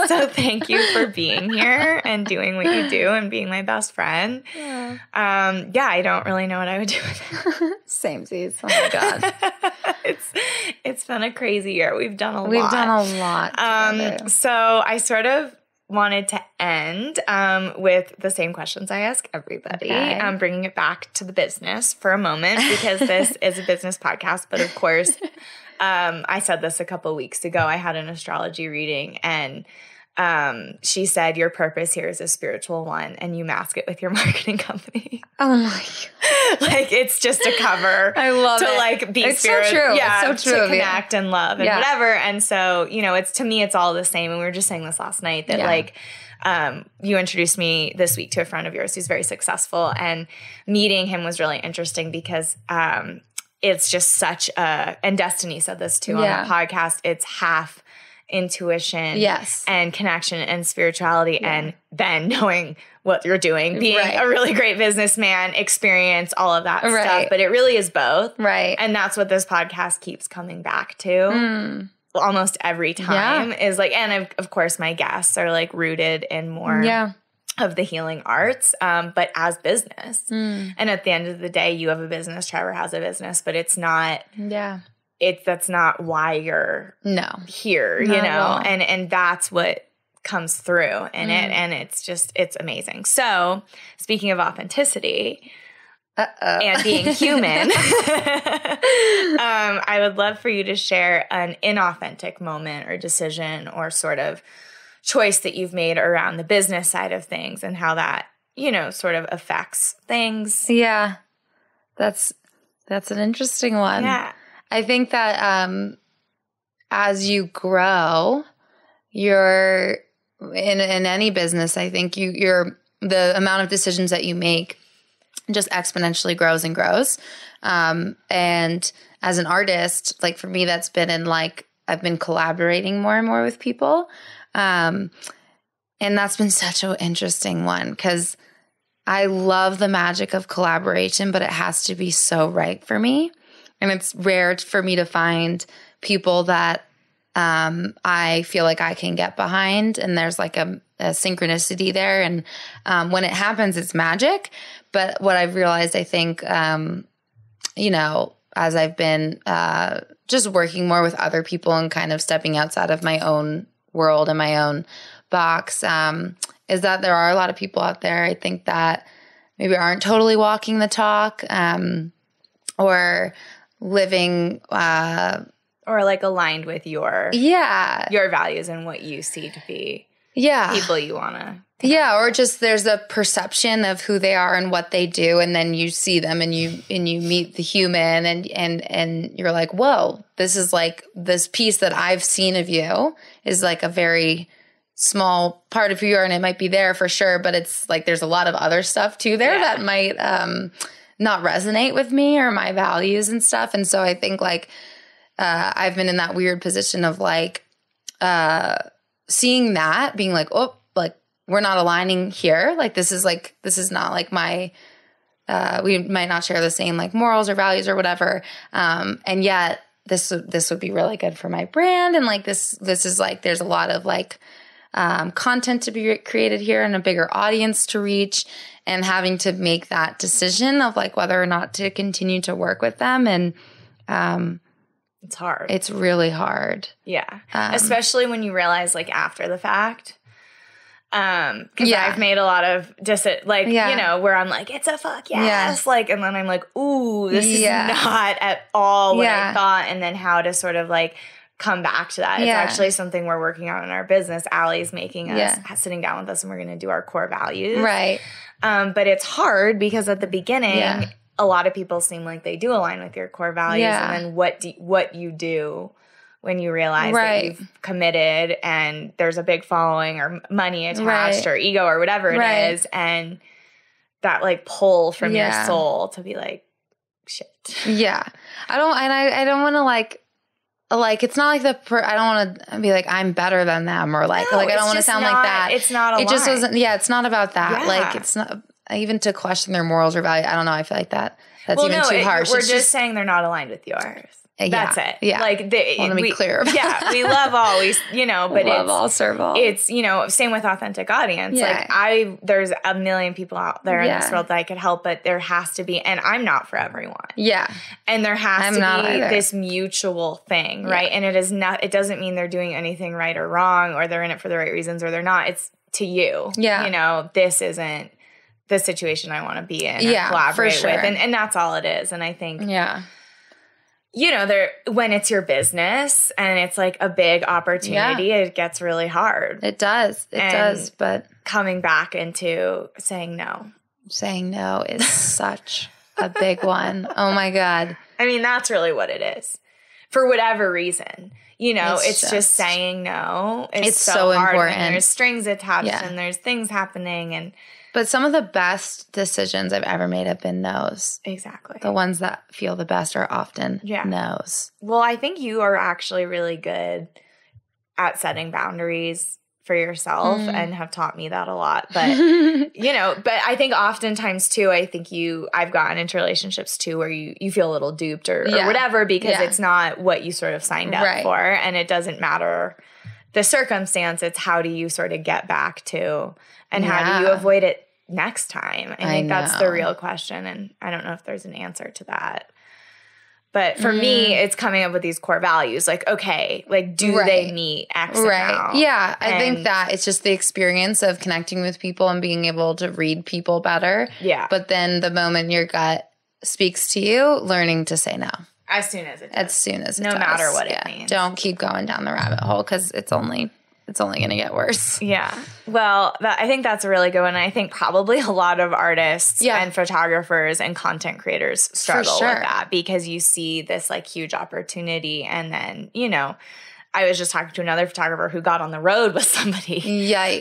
So thank you for being here and doing what you do and being my best friend. Yeah, I don't really know what I would do without. Samesies. Oh my God. It's been a crazy year. We've done a lot. We've done a lot together. So I sort of wanted to end with the same questions I ask everybody. Okay. Bringing it back to the business for a moment, because this is a business podcast. But of course, I said this a couple of weeks ago. I had an astrology reading, and she said, your purpose here is a spiritual one, and you mask it with your marketing company. Oh my God. Like, it's just a cover. I love to it. like be it's spiritual. So true. Yeah, it's so true. To connect and love and whatever. And so, you know, to me, it's all the same. And we were just saying this last night that like, you introduced me this week to a friend of yours who's very successful, and meeting him was really interesting because, it's just such and Destiny said this too on the podcast, it's half intuition and connection and spirituality and then knowing what you're doing, being a really great businessman, experience, all of that stuff. But it really is both. Right. And that's what this podcast keeps coming back to almost every time is like, and of course my guests are like rooted in more of the healing arts, but as business. And at the end of the day, you have a business, Trevor has a business, but it's not that's not why you're here, you know, and that's what comes through in it. And it's amazing. So speaking of authenticity and being human, I would love for you to share an inauthentic moment or decision or sort of choice that you've made around the business side of things and how that, you know, sort of affects things. Yeah. That's an interesting one. Yeah. I think that as you grow, you're in any business, I think you're the amount of decisions that you make just exponentially grows and grows. And as an artist, like for me, that's been in like I've been collaborating more and more with people. And that's been such an interesting one because I love the magic of collaboration, but it has to be so right for me. And it's rare for me to find people that I feel like I can get behind, and there's like a synchronicity there. And when it happens, it's magic. But what I've realized, I think, you know, as I've been just working more with other people and kind of stepping outside of my own world and my own box, is that there are a lot of people out there, I think, that maybe aren't totally walking the talk or living or like aligned with your values and what you see to be people you want to or just there's a perception of who they are and what they do, and then you see them and you meet the human and you're like, whoa, this is like this piece that I've seen of you is like a very small part of who you are, and it might be there for sure, but it's like there's a lot of other stuff too there that might not resonate with me or my values and stuff. And so I think like I've been in that weird position of like seeing that, being like, oh, like we're not aligning here. Like this is not like my we might not share the same like morals or values or whatever. And yet this would be really good for my brand. And like, this is like, there's a lot of like, content to be created here and a bigger audience to reach, and having to make that decision of like whether or not to continue to work with them. And, it's hard. It's really hard. Yeah. Especially when you realize like after the fact. Because I've made a lot of you know, where I'm like, it's a fuck yes. Like, and then I'm like, ooh, this is not at all what I thought. And then how to sort of like come back to that. It's actually something we're working on in our business. Allie's making us, sitting down with us, and we're going to do our core values. Right. But it's hard because at the beginning, a lot of people seem like they do align with your core values. And then what you do when you realize that you've committed and there's a big following or money attached or ego or whatever it is, and that like pull from your soul to be like, shit. Yeah. I don't want to like, it's not like I don't want to be like, I'm better than them, or like, I don't want to sound like that. It's not aligned. It just wasn't, it's not about that. Yeah. Like, it's not, even to question their morals or value. I don't know. I feel like that's even too harsh. We're just saying they're not aligned with yours. That's it. Yeah. Like, I want to be clear about that. We love always, you know, but love all, serve all. It's, you know, same with authentic audience. Yeah. Like there's a million people out there in this world that I could help, but there has to be, and I'm not for everyone. Yeah. And there has to be this mutual thing, right? And it doesn't mean they're doing anything right or wrong, or they're in it for the right reasons or they're not. It's to you. Yeah. You know, this isn't the situation I want to be in or collaborate with. And that's all it is. And I think, you know, when it's your business and it's like a big opportunity, it gets really hard. It does. It does. But coming back into saying no. Saying no is such a big one. Oh my God. I mean, that's really what it is. For whatever reason. You know, it's just saying no. It's so hard important. And there's strings attached and there's things happening. But some of the best decisions I've ever made have been no's. Exactly. The ones that feel the best are often no's. Well, I think you are actually really good at setting boundaries for yourself and have taught me that a lot. But, you know, but I think oftentimes too, I've gotten into relationships too where you feel a little duped or whatever because it's not what you sort of signed up for. And it doesn't matter the circumstance. It's how do you sort of get back to and how do you avoid it next time? I think that's the real question. And I don't know if there's an answer to that. But for me, it's coming up with these core values. Like, okay, like, do they meet X amount? Yeah, I think that it's just the experience of connecting with people and being able to read people better. Yeah. But then the moment your gut speaks to you, learning to say no. As soon as it does. As soon as it does. No matter what it means. Don't keep going down the rabbit hole because it's only going to get worse. Yeah. Well, I think that's a really good one. I think probably a lot of artists and photographers and content creators struggle with that because you see this like huge opportunity and then, you know, I was just talking to another photographer who got on the road with somebody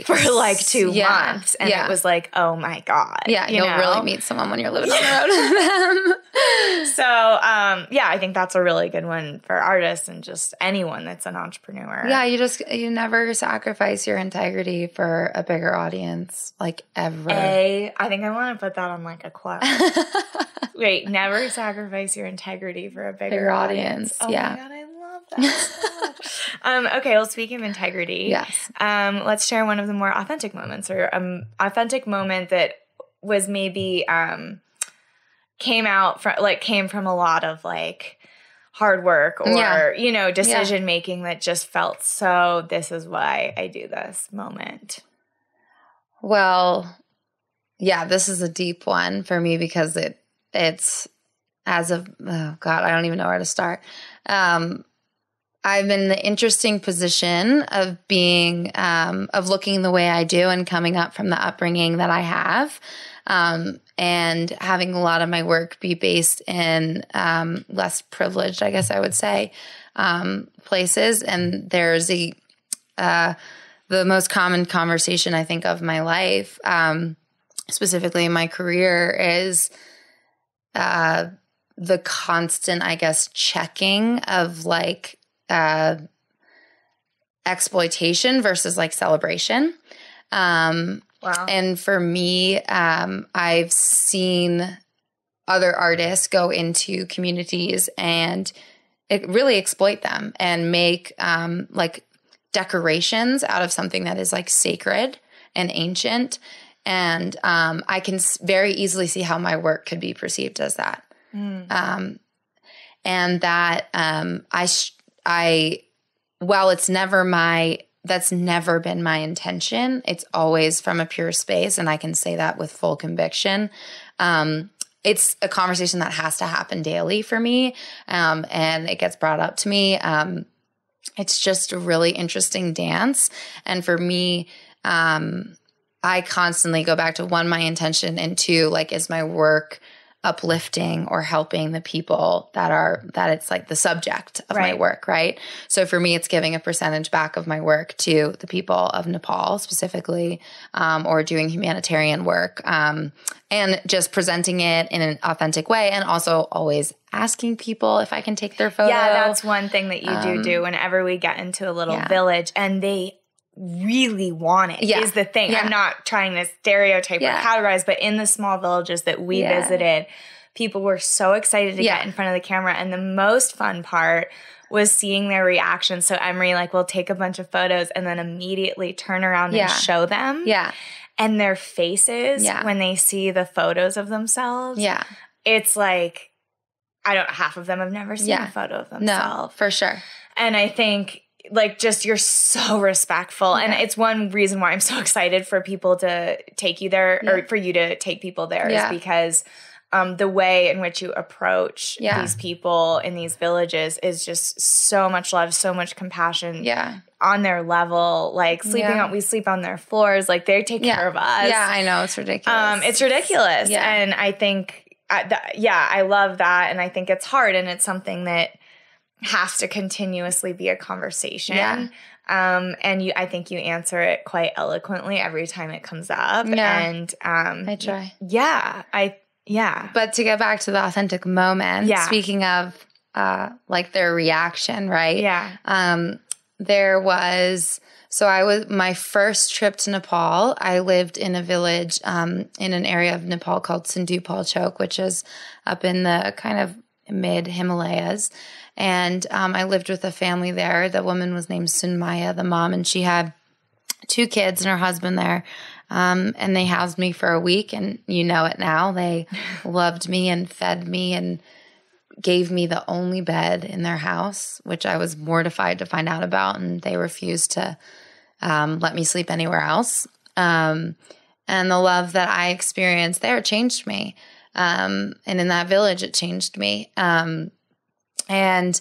for like 2 months. And it was like, oh my God. Yeah, you'll really meet someone when you're living on the road with them. So, I think that's a really good one for artists and just anyone that's an entrepreneur. Yeah, you never sacrifice your integrity for a bigger audience, like ever. I think I want to put that on like a quote. Wait, never sacrifice your integrity for a bigger audience. Oh my God, I love that. Okay, well, speaking of integrity, let's share one of the more authentic moments or authentic moment that was maybe came from a lot of like hard work or you know decision making that just felt so this is why I do this moment. Well, this is a deep one for me because it's as of oh God, I don't even know where to start. I'm in the interesting position of being, of looking the way I do and coming up from the upbringing that I have, and having a lot of my work be based in less privileged, I guess I would say, places. And there's the most common conversation I think of my life, specifically in my career, is the constant, I guess, checking of like exploitation versus like celebration. Wow. And for me, I've seen other artists go into communities and really exploit them and make like decorations out of something that is like sacred and ancient. And I can very easily see how my work could be perceived as that. And that while that's never been my intention. It's always from a pure space, and I can say that with full conviction. It's a conversation that has to happen daily for me, and it gets brought up to me. It's just a really interesting dance. And for me, I constantly go back to one, my intention, and two, like, is my work uplifting or helping the people that it's like the subject of my work, right? So for me, it's giving a percentage back of my work to the people of Nepal specifically, or doing humanitarian work, and just presenting it in an authentic way, and also always asking people if I can take their photo. Yeah, that's one thing that you do whenever we get into a little village and they really want it is the thing. I'm not trying to stereotype or categorize, but in the small villages that we visited, people were so excited to get in front of the camera. And the most fun part was seeing their reaction. So Emory will take a bunch of photos and then immediately turn around and show them. Yeah. And their faces when they see the photos of themselves. Yeah. It's like, half of them have never seen a photo of themselves. No, for sure. And I think just you're so respectful. And it's one reason why I'm so excited for people to take you there or for you to take people there is because the way in which you approach these people in these villages is just so much love, so much compassion on their level. Like we sleep on their floors. Like they take care of us. Yeah, I know. It's ridiculous. It's ridiculous. Yeah. And I think, I love that. And I think it's hard. And it's something that has to continuously be a conversation. Yeah. And I think you answer it quite eloquently every time it comes up. Yeah. And I try. Yeah. But to get back to the authentic moment, speaking of their reaction, right? Yeah. My first trip to Nepal, I lived in a village in an area of Nepal called Sindhupalchok, which is up in the kind of mid-Himalayas. And I lived with a family there. The woman was named Sunmaya, the mom, and she had 2 kids and her husband there. And they housed me for a week, and you know it now. They loved me and fed me and gave me the only bed in their house, which I was mortified to find out about, and they refused to let me sleep anywhere else. And the love that I experienced there changed me. And in that village, it changed me. And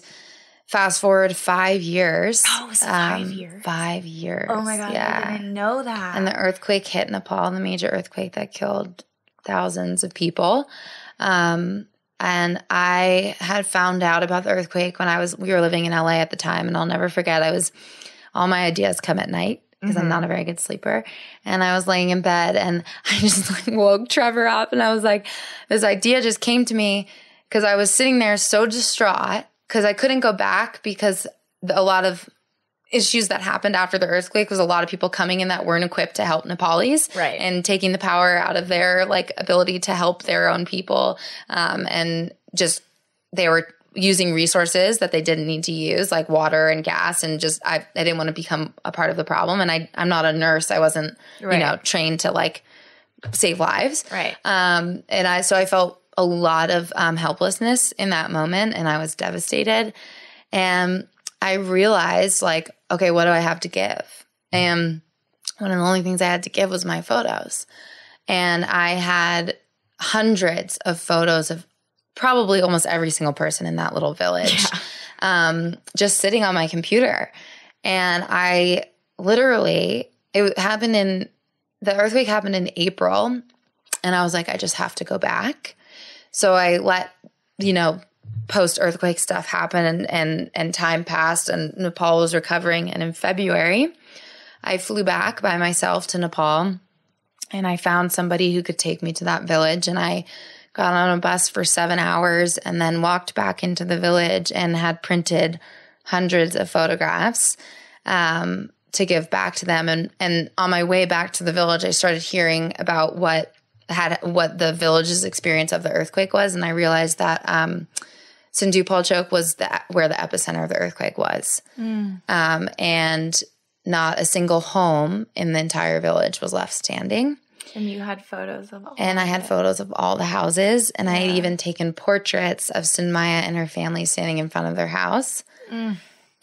fast forward 5 years. Oh, was it 5 years? 5 years. Oh my God, I didn't know that. And the earthquake hit Nepal, the major earthquake that killed thousands of people. And I had found out about the earthquake when we were living in LA at the time. And I'll never forget, all my ideas come at night because I'm not a very good sleeper. And I was laying in bed and I just woke Trevor up, and I was like, this idea just came to me because I was sitting there so distraught because I couldn't go back because a lot of issues that happened after the earthquake was a lot of people coming in that weren't equipped to help Nepalis, and taking the power out of their ability to help their own people. And just they were using resources that they didn't need to use, like water and gas, and just I didn't want to become a part of the problem. And I'm not a nurse. I wasn't trained to save lives. Right. So I felt a lot of helplessness in that moment, and I was devastated. And I realized, okay, what do I have to give? And one of the only things I had to give was my photos. And I had hundreds of photos of probably almost every single person in that little village, just sitting on my computer. And the earthquake happened in April, and I was like, I just have to go back. So I let, post-earthquake stuff happen, and time passed, and Nepal was recovering. And in February, I flew back by myself to Nepal, and I found somebody who could take me to that village. And I got on a bus for 7 hours and then walked back into the village and had printed hundreds of photographs to give back to them. And on my way back to the village, I started hearing about what had what the village's experience of the earthquake was, and I realized that Sindupalchok was where the epicenter of the earthquake was. And not a single home in the entire village was left standing. And you had photos of all And I had photos of all the houses, and I had even taken portraits of Sunmaya and her family standing in front of their house.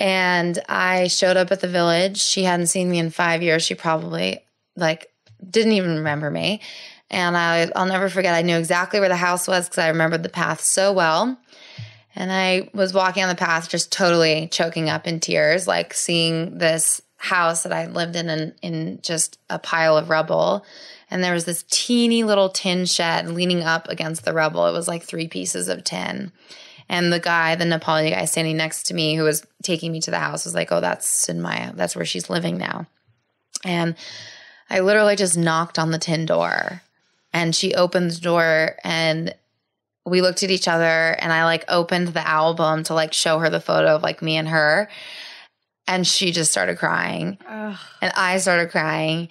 And I showed up at the village. She hadn't seen me in 5 years. She probably, didn't even remember me. And I'll never forget, I knew exactly where the house was because I remembered the path so well. And I was walking on the path just totally choking up in tears, seeing this house that I lived in just a pile of rubble. And there was this teeny little tin shed leaning up against the rubble. It was 3 pieces of tin. And the Nepali guy standing next to me who was taking me to the house was like, oh, that's Sunmaya. That's where she's living now. And I literally just knocked on the tin door. And she opened the door, and we looked at each other, and I opened the album to show her the photo of me and her. And she just started crying. Ugh. And I started crying.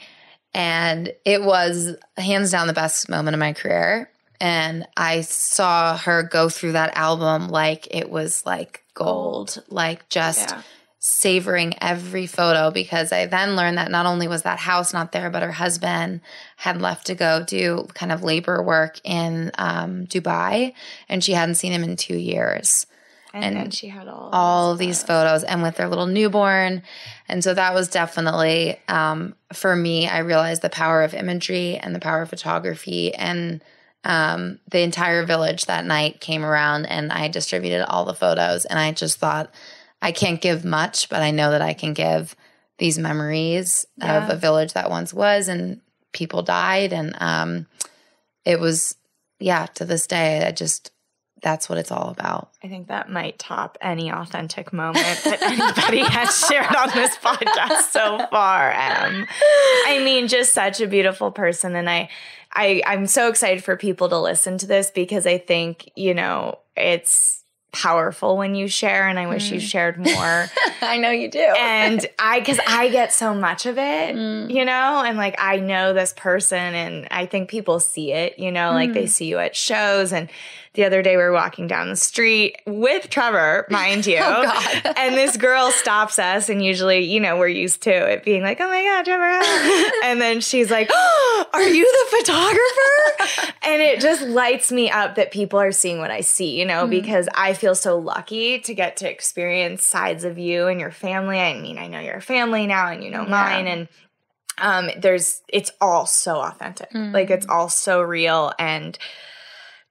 And it was hands down the best moment of my career. And I saw her go through that album like it was gold, savoring every photo, because I then learned that not only was that house not there, but her husband had left to go do kind of labor work in Dubai, and she hadn't seen him in 2 years. And she had all of these photos, and with their little newborn. And so that was definitely, for me, I realized the power of imagery and the power of photography. And the entire village that night came around, and I distributed all the photos. And I just thought, I can't give much, but I know that I can give these memories of a village that once was, and people died. And it was, to this day, that's what it's all about. I think that might top any authentic moment that anybody has shared on this podcast so far. I mean, just such a beautiful person. And I'm so excited for people to listen to this, because I think, it's powerful when you share, and I wish you shared more. I know you do. And because I get so much of it, and I know this person, and I think people see it, they see you at shows. And the other day we were walking down the street with Trevor, mind you. Oh, God. And this girl stops us, and usually, we're used to it being like, oh my God, Trevor. And then she's like, oh, are you the photographer? And it just lights me up that people are seeing what I see, because I feel so lucky to get to experience sides of you and your family. I mean, I know your family now, and mine. And it's all so authentic. It's all so real, and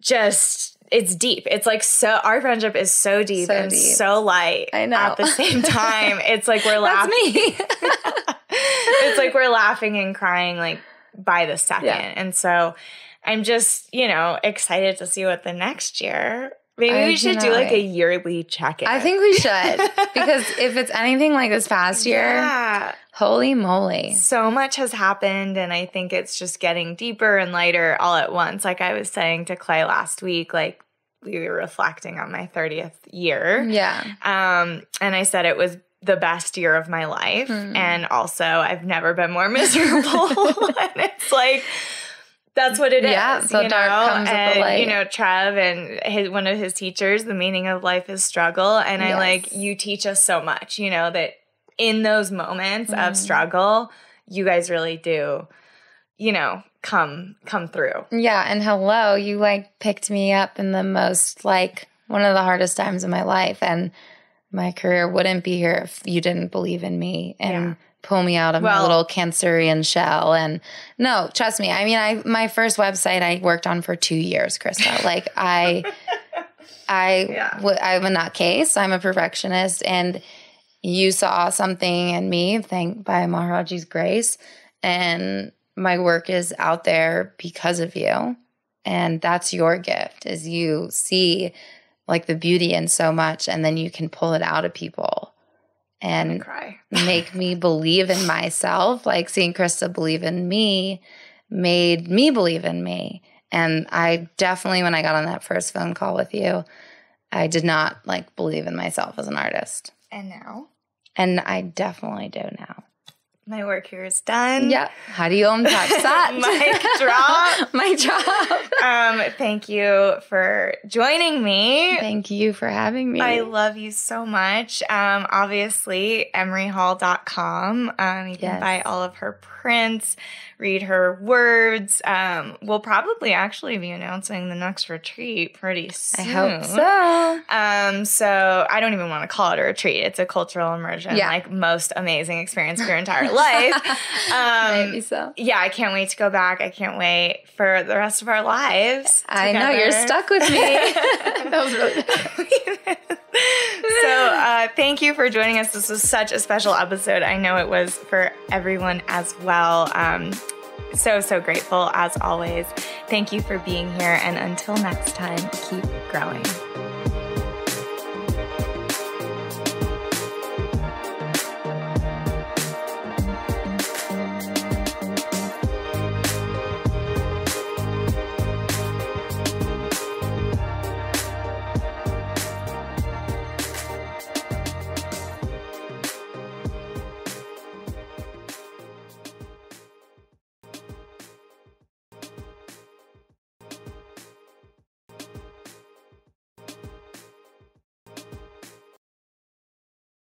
just, it's deep. It's our friendship is so deep and so light. I know. At the same time. It's we're laughing. That's me. It's we're laughing and crying by the second. Yeah. And so I'm just, excited to see what the next year. Maybe we should do a yearly check-in. I think we should. Because if it's anything like this past year, holy moly. So much has happened, and I think it's just getting deeper and lighter all at once. Like I was saying to Clay last week, we were reflecting on my 30th year. Yeah. And I said it was the best year of my life. And also I've never been more miserable. And it's that's what it is. Yeah, so dark comes with the light. Trev and one of his teachers, the meaning of life is struggle. And yes. You teach us so much, that in those moments of struggle, you guys really do, come through. Yeah. And hello, you picked me up in the most one of the hardest times of my life. And my career wouldn't be here if you didn't believe in me and pull me out of my little Cancerian shell. And no, trust me. I mean, my first website I worked on for 2 years, Krista. I'm a nutcase. I'm a perfectionist. And you saw something in me, by Maharaji's grace. And my work is out there because of you. And that's your gift, is you see the beauty in so much, and then you can pull it out of people. And make me believe in myself. Seeing Krista believe in me made me believe in me. And I definitely, when I got on that first phone call with you, I did not believe in myself as an artist. And now? And I definitely do now. My work here is done. Yeah. Hariom Tatsat. Mic drop. Mic drop. Thank you for joining me. Thank you for having me. I love you so much. Obviously, emeryhall.com. You can buy all of her prints, read her words. We'll probably actually be announcing the next retreat pretty soon. I hope so. So I don't even want to call it a retreat. It's a cultural immersion, like most amazing experience of your entire life. Maybe so. Yeah, I can't wait to go back. I can't wait for the rest of our lives I know, you're stuck with me. That was really bad. So thank you for joining us. This was such a special episode. I know it was for everyone as well. So grateful as always. Thank you for being here. And until next time, keep growing.